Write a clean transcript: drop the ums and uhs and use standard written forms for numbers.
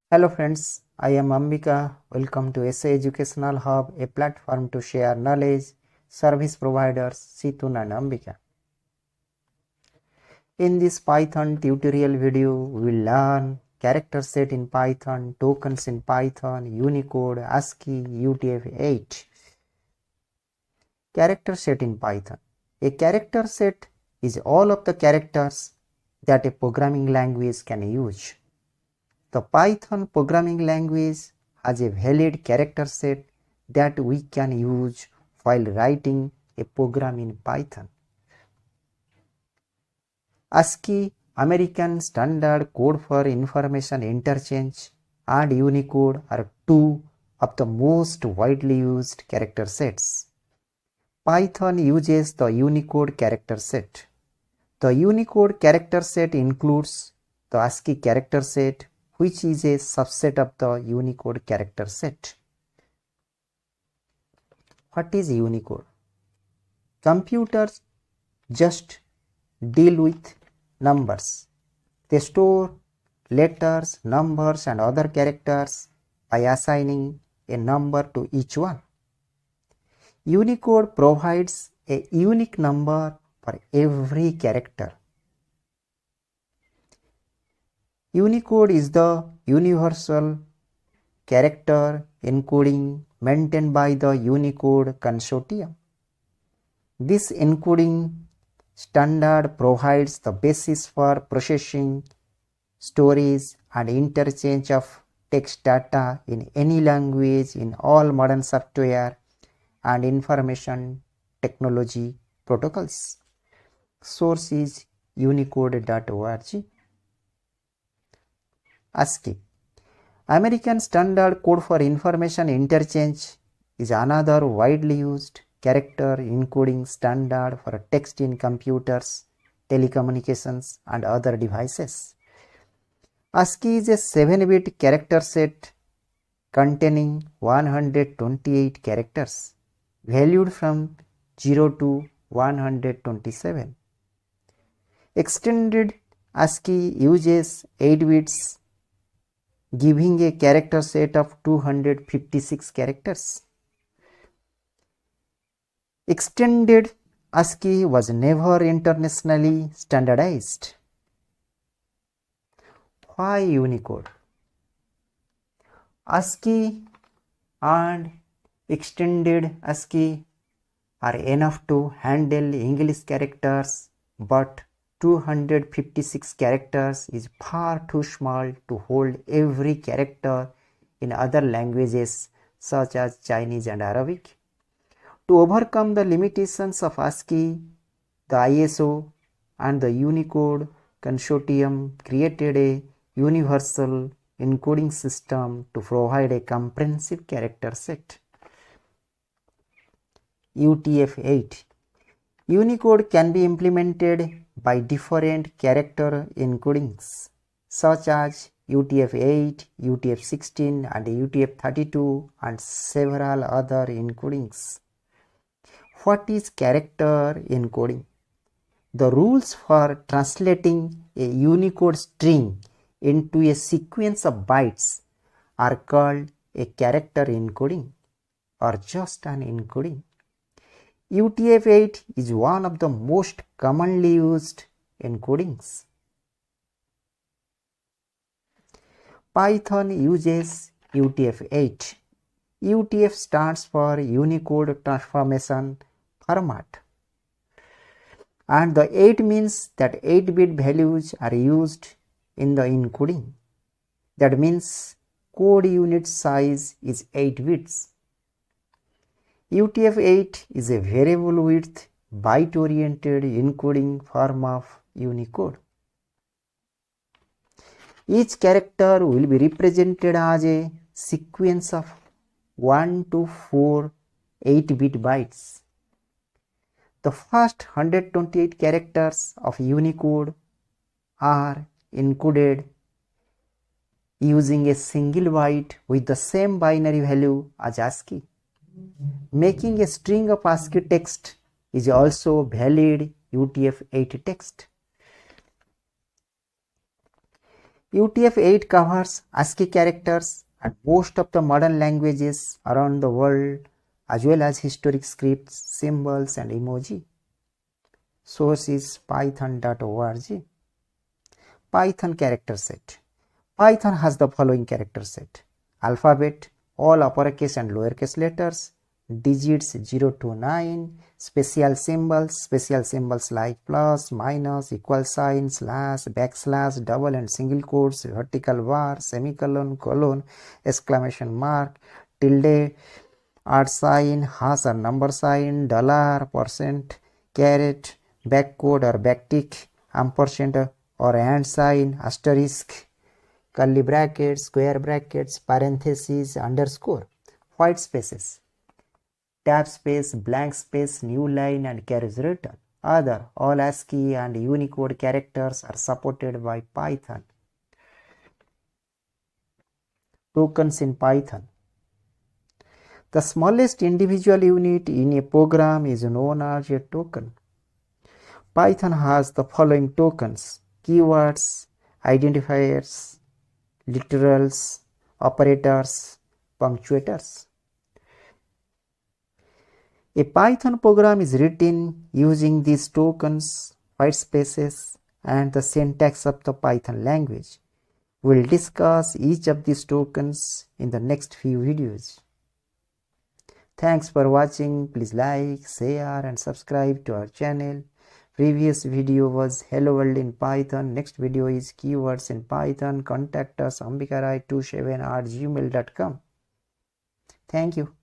Hello friends, I am Ambika. Welcome to SA Educational Hub, a platform to share knowledge, service providers Situn and Ambika. In this Python tutorial video, we will learn character set in Python, tokens in Python, Unicode, ASCII, UTF-8. Character set in Python. A character set is all of the characters that a programming language can use. The Python programming language has a valid character set that we can use while writing a program in Python. ASCII, American Standard Code for Information Interchange, and Unicode are two of the most widely used character sets. Python uses the Unicode character set. The Unicode character set includes the ASCII character set, which is a subset of the Unicode character set. What is Unicode? Computers just deal with numbers. They store letters, numbers, and other characters by assigning a number to each one. Unicode provides a unique number for every character. Unicode is the universal character encoding maintained by the Unicode Consortium. This encoding standard provides the basis for processing, storage, and interchange of text data in any language in all modern software and information technology protocols. Source is unicode.org. ASCII, American Standard Code for Information Interchange, is another widely used character encoding standard for text in computers, telecommunications, and other devices. ASCII is a 7-bit character set containing 128 characters, valued from 0 to 127. Extended ASCII uses 8 bits, giving a character set of 256 characters. Extended ASCII was never internationally standardized. Why Unicode? ASCII and extended ASCII are enough to handle English characters, but 256 characters is far too small to hold every character in other languages such as Chinese and Arabic. To overcome the limitations of ASCII, the ISO and the Unicode Consortium created a universal encoding system to provide a comprehensive character set. UTF-8. Unicode can be implemented by different character encodings such as UTF-8, UTF-16, and UTF-32, and several other encodings. What is character encoding? The rules for translating a Unicode string into a sequence of bytes are called a character encoding or just an encoding. UTF-8 is one of the most commonly used encodings. Python uses UTF-8. UTF stands for Unicode Transformation Format, and the 8 means that 8-bit values are used in the encoding. That means code unit size is 8 bits. UTF-8 is a variable width byte-oriented encoding form of Unicode. Each character will be represented as a sequence of 1 to 4 8-bit bytes. The first 128 characters of Unicode are encoded using a single byte with the same binary value as ASCII. Making a string of ASCII text is also valid UTF-8 text. UTF-8 covers ASCII characters and most of the modern languages around the world, as well as historic scripts, symbols and emoji. Source is python.org. Python character set. Python has the following character set: alphabet, all uppercase and lowercase letters, digits 0 to 9, special symbols like plus, minus, equal sign, slash, backslash, double and single quotes, vertical bar, semicolon, colon, exclamation mark, tilde, art sign, hash or number sign, dollar, percent, caret, backcode or backtick, ampersand or and sign, asterisk, curly brackets, square brackets, parentheses, underscore, white spaces, tab space, blank space, new line and carriage return. Other all ASCII and Unicode characters are supported by Python. Tokens in Python. The smallest individual unit in a program is known as a token. Python has the following tokens: keywords, identifiers, literals, operators, punctuators. A Python program is written using these tokens, white spaces, and the syntax of the Python language. We'll discuss each of these tokens in the next few videos. Thanks for watching. Please like, share and subscribe to our channel. Previous video was Hello World in Python. Next video is Keywords in Python. Contact us ambikarai27@gmail.com. Thank you.